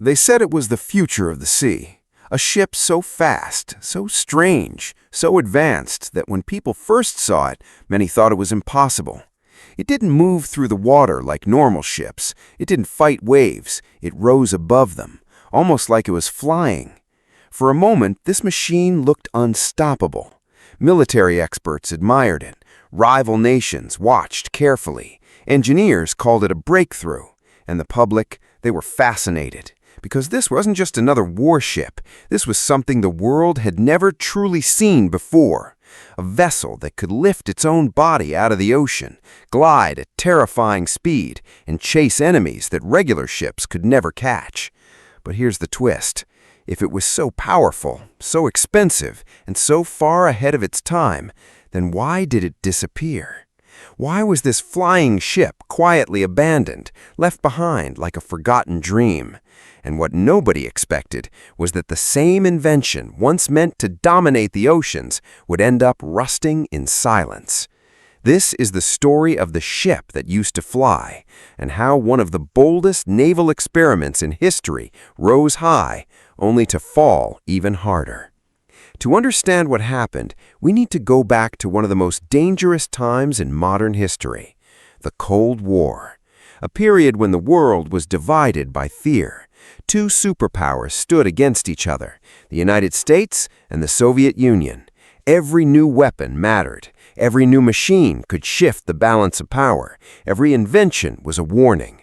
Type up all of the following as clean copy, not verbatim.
They said it was the future of the sea. A ship so fast, so strange, so advanced that when people first saw it, many thought it was impossible. It didn't move through the water like normal ships. It didn't fight waves. It rose above them, almost like it was flying. For a moment, this machine looked unstoppable. Military experts admired it. Rival nations watched carefully. Engineers called it a breakthrough. And the public, they were fascinated. Because this wasn't just another warship. This was something the world had never truly seen before. A vessel that could lift its own body out of the ocean, glide at terrifying speed, and chase enemies that regular ships could never catch. But here's the twist. If it was so powerful, so expensive, and so far ahead of its time, then why did it disappear? Why was this flying ship quietly abandoned, left behind like a forgotten dream? And what nobody expected was that the same invention, once meant to dominate the oceans, would end up rusting in silence. This is the story of the ship that used to fly, and how one of the boldest naval experiments in history rose high, only to fall even harder. To understand what happened, we need to go back to one of the most dangerous times in modern history, the Cold War, a period when the world was divided by fear. Two superpowers stood against each other, the United States and the Soviet Union. Every new weapon mattered. Every new machine could shift the balance of power. Every invention was a warning.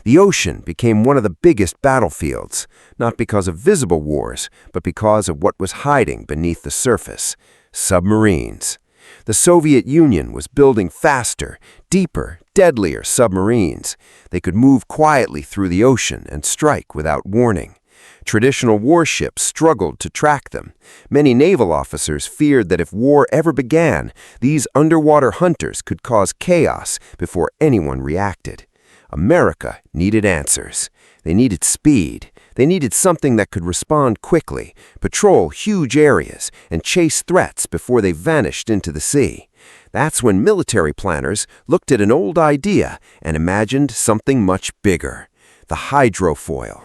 The ocean became one of the biggest battlefields, not because of visible wars, but because of what was hiding beneath the surface: submarines. The Soviet Union was building faster, deeper, deadlier submarines. They could move quietly through the ocean and strike without warning. Traditional warships struggled to track them. Many naval officers feared that if war ever began, these underwater hunters could cause chaos before anyone reacted. America needed answers. They needed speed. They needed something that could respond quickly, patrol huge areas, and chase threats before they vanished into the sea. That's when military planners looked at an old idea and imagined something much bigger: the hydrofoil.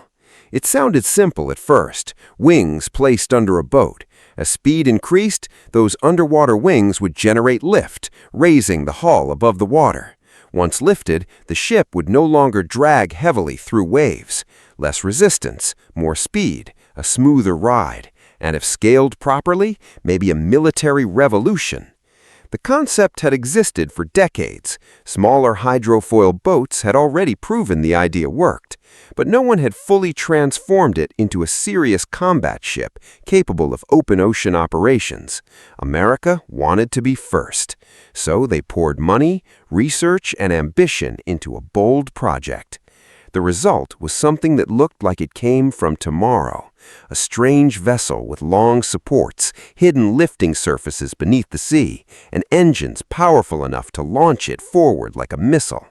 It sounded simple at first: wings placed under a boat. As speed increased, those underwater wings would generate lift, raising the hull above the water. Once lifted, the ship would no longer drag heavily through waves. Less resistance, more speed, a smoother ride, and if scaled properly, maybe a military revolution. The concept had existed for decades. Smaller hydrofoil boats had already proven the idea worked, but no one had fully transformed it into a serious combat ship capable of open ocean operations. America wanted to be first, so they poured money, research, and ambition into a bold project. The result was something that looked like it came from tomorrow: a strange vessel with long supports, hidden lifting surfaces beneath the sea, and engines powerful enough to launch it forward like a missile.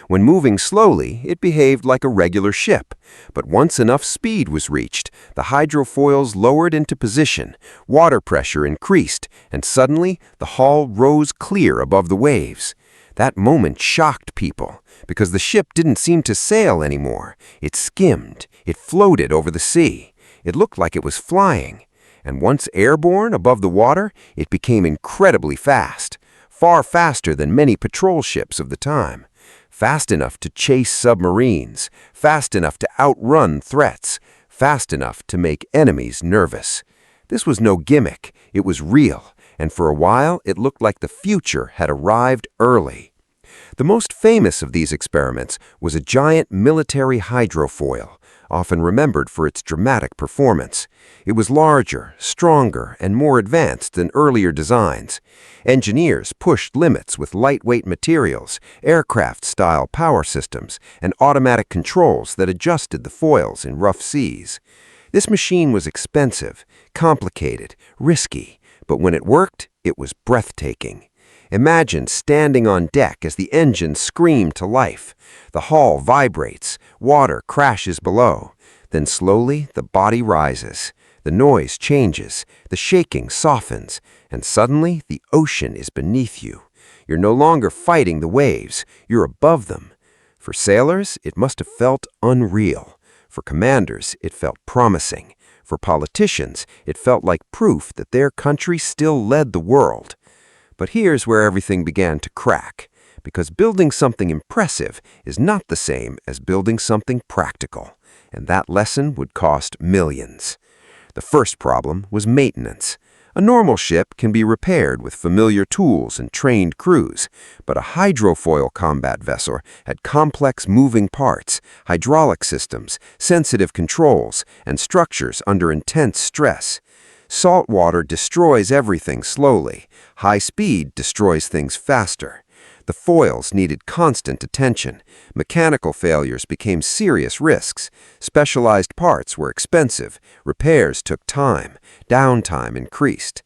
When moving slowly, it behaved like a regular ship, but once enough speed was reached, the hydrofoils lowered into position, water pressure increased, and suddenly the hull rose clear above the waves. That moment shocked people, because the ship didn't seem to sail anymore. It skimmed. It floated over the sea. It looked like it was flying. And once airborne above the water, it became incredibly fast, far faster than many patrol ships of the time. Fast enough to chase submarines, fast enough to outrun threats, fast enough to make enemies nervous. This was no gimmick. It was real. And for a while, it looked like the future had arrived early. The most famous of these experiments was a giant military hydrofoil, often remembered for its dramatic performance. It was larger, stronger, and more advanced than earlier designs. Engineers pushed limits with lightweight materials, aircraft-style power systems, and automatic controls that adjusted the foils in rough seas. This machine was expensive, complicated, risky, but when it worked, it was breathtaking. Imagine standing on deck as the engines scream to life. The hull vibrates, water crashes below. Then slowly the body rises. The noise changes, the shaking softens, and suddenly the ocean is beneath you. You're no longer fighting the waves, you're above them. For sailors, it must have felt unreal. For commanders, it felt promising. For politicians, it felt like proof that their country still led the world. But here's where everything began to crack, because building something impressive is not the same as building something practical, and that lesson would cost millions. The first problem was maintenance. A normal ship can be repaired with familiar tools and trained crews, but a hydrofoil combat vessel had complex moving parts, hydraulic systems, sensitive controls, and structures under intense stress. Salt water destroys everything slowly. High speed destroys things faster. The foils needed constant attention. Mechanical failures became serious risks. Specialized parts were expensive. Repairs took time. Downtime increased.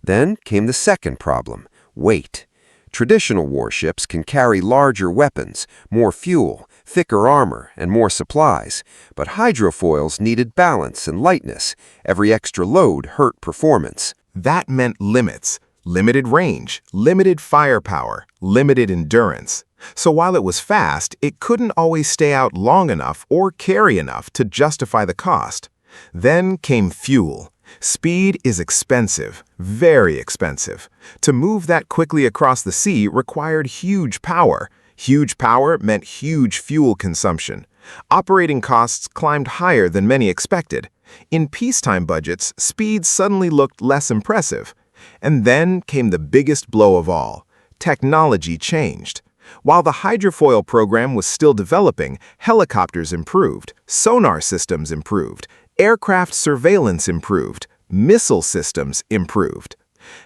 Then came the second problem, weight. Traditional warships can carry larger weapons, more fuel, thicker armor, and more supplies. But hydrofoils needed balance and lightness. Every extra load hurt performance. That meant limits. Limited range, limited firepower, limited endurance. So while it was fast, it couldn't always stay out long enough or carry enough to justify the cost. Then came fuel. Speed is expensive, very expensive. To move that quickly across the sea required huge power. Huge power meant huge fuel consumption. Operating costs climbed higher than many expected. In peacetime budgets, speed suddenly looked less impressive. And then came the biggest blow of all. Technology changed. While the hydrofoil program was still developing, helicopters improved, sonar systems improved, aircraft surveillance improved, missile systems improved.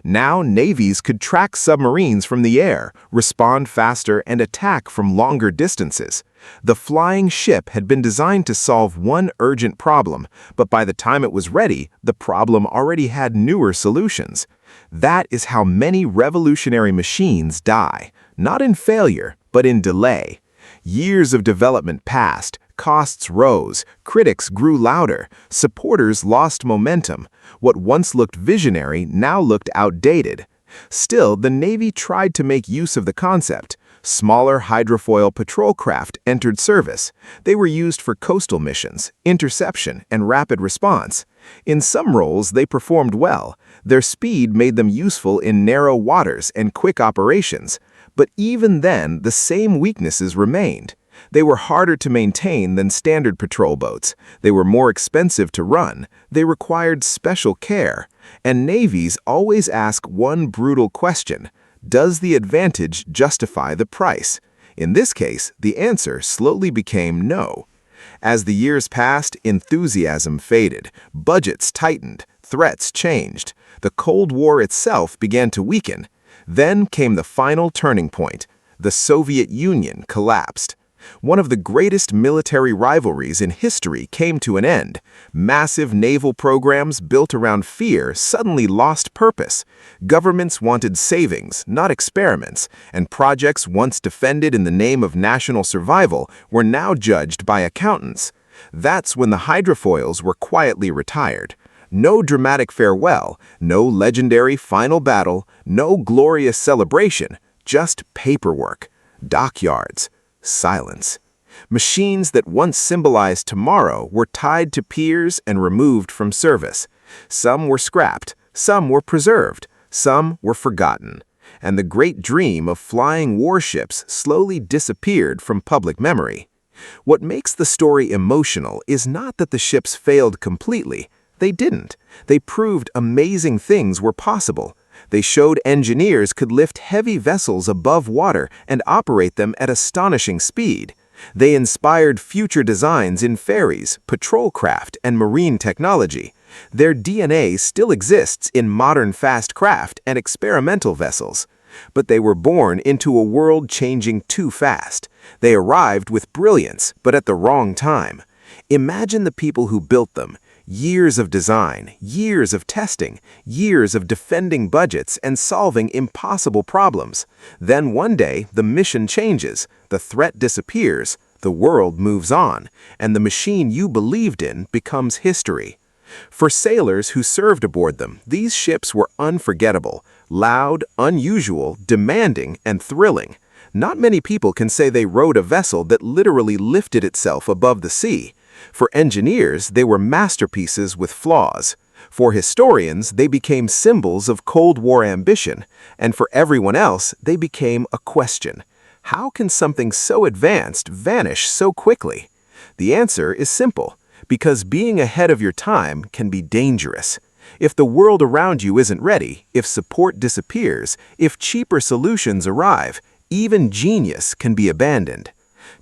Now navies could track submarines from the air, respond faster, and attack from longer distances. The flying ship had been designed to solve one urgent problem, but by the time it was ready, the problem already had newer solutions. That is how many revolutionary machines die, not in failure, but in delay. Years of development passed, costs rose, critics grew louder, supporters lost momentum. What once looked visionary now looked outdated. Still, the Navy tried to make use of the concept. Smaller hydrofoil patrol craft entered service. They were used for coastal missions, interception, and rapid response. In some roles, they performed well. Their speed made them useful in narrow waters and quick operations. But even then, the same weaknesses remained. They were harder to maintain than standard patrol boats. They were more expensive to run. They required special care. And navies always ask one brutal question: does the advantage justify the price? In this case, the answer slowly became no. As the years passed, enthusiasm faded, budgets tightened, threats changed. The Cold War itself began to weaken. Then came the final turning point. The Soviet Union collapsed. One of the greatest military rivalries in history came to an end. Massive naval programs built around fear suddenly lost purpose. Governments wanted savings, not experiments, and projects once defended in the name of national survival were now judged by accountants. That's when the hydrofoils were quietly retired. No dramatic farewell, no legendary final battle, no glorious celebration, just paperwork, dockyards, silence. Machines that once symbolized tomorrow were tied to piers and removed from service. Some were scrapped, some were preserved, some were forgotten. And the great dream of flying warships slowly disappeared from public memory. What makes the story emotional is not that the ships failed completely. They didn't. They proved amazing things were possible. They showed engineers could lift heavy vessels above water and operate them at astonishing speed. They inspired future designs in ferries, patrol craft, and marine technology. Their DNA still exists in modern fast craft and experimental vessels. But they were born into a world changing too fast. They arrived with brilliance, but at the wrong time. Imagine the people who built them. Years of design, years of testing, years of defending budgets and solving impossible problems. Then one day, the mission changes, the threat disappears, the world moves on, and the machine you believed in becomes history. For sailors who served aboard them, these ships were unforgettable, loud, unusual, demanding, and thrilling. Not many people can say they rode a vessel that literally lifted itself above the sea. For engineers, they were masterpieces with flaws. For historians, they became symbols of Cold War ambition. And for everyone else, they became a question. How can something so advanced vanish so quickly? The answer is simple. Because being ahead of your time can be dangerous. If the world around you isn't ready, if support disappears, if cheaper solutions arrive, even genius can be abandoned.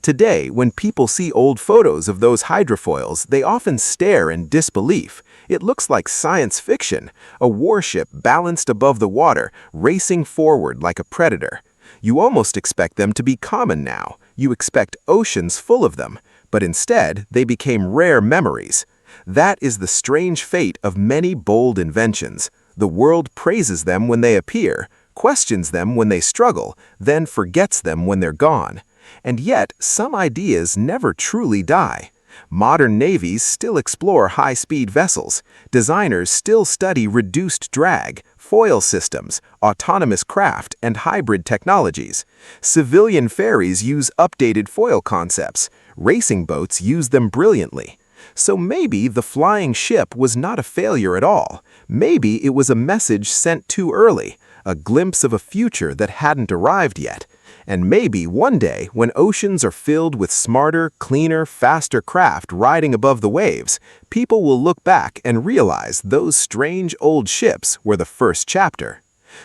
Today, when people see old photos of those hydrofoils, they often stare in disbelief. It looks like science fiction, a warship balanced above the water, racing forward like a predator. You almost expect them to be common now. You expect oceans full of them, but instead, they became rare memories. That is the strange fate of many bold inventions. The world praises them when they appear, questions them when they struggle, then forgets them when they're gone. And yet, some ideas never truly die. Modern navies still explore high-speed vessels. Designers still study reduced drag, foil systems, autonomous craft, and hybrid technologies. Civilian ferries use updated foil concepts. Racing boats use them brilliantly. So maybe the flying ship was not a failure at all. Maybe it was a message sent too early, a glimpse of a future that hadn't arrived yet. And maybe one day, when oceans are filled with smarter, cleaner, faster craft riding above the waves, people will look back and realize those strange old ships were the first chapter.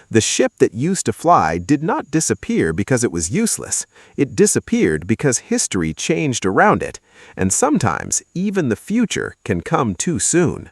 The ship that used to fly did not disappear because it was useless. It disappeared because history changed around it. And sometimes, even the future can come too soon.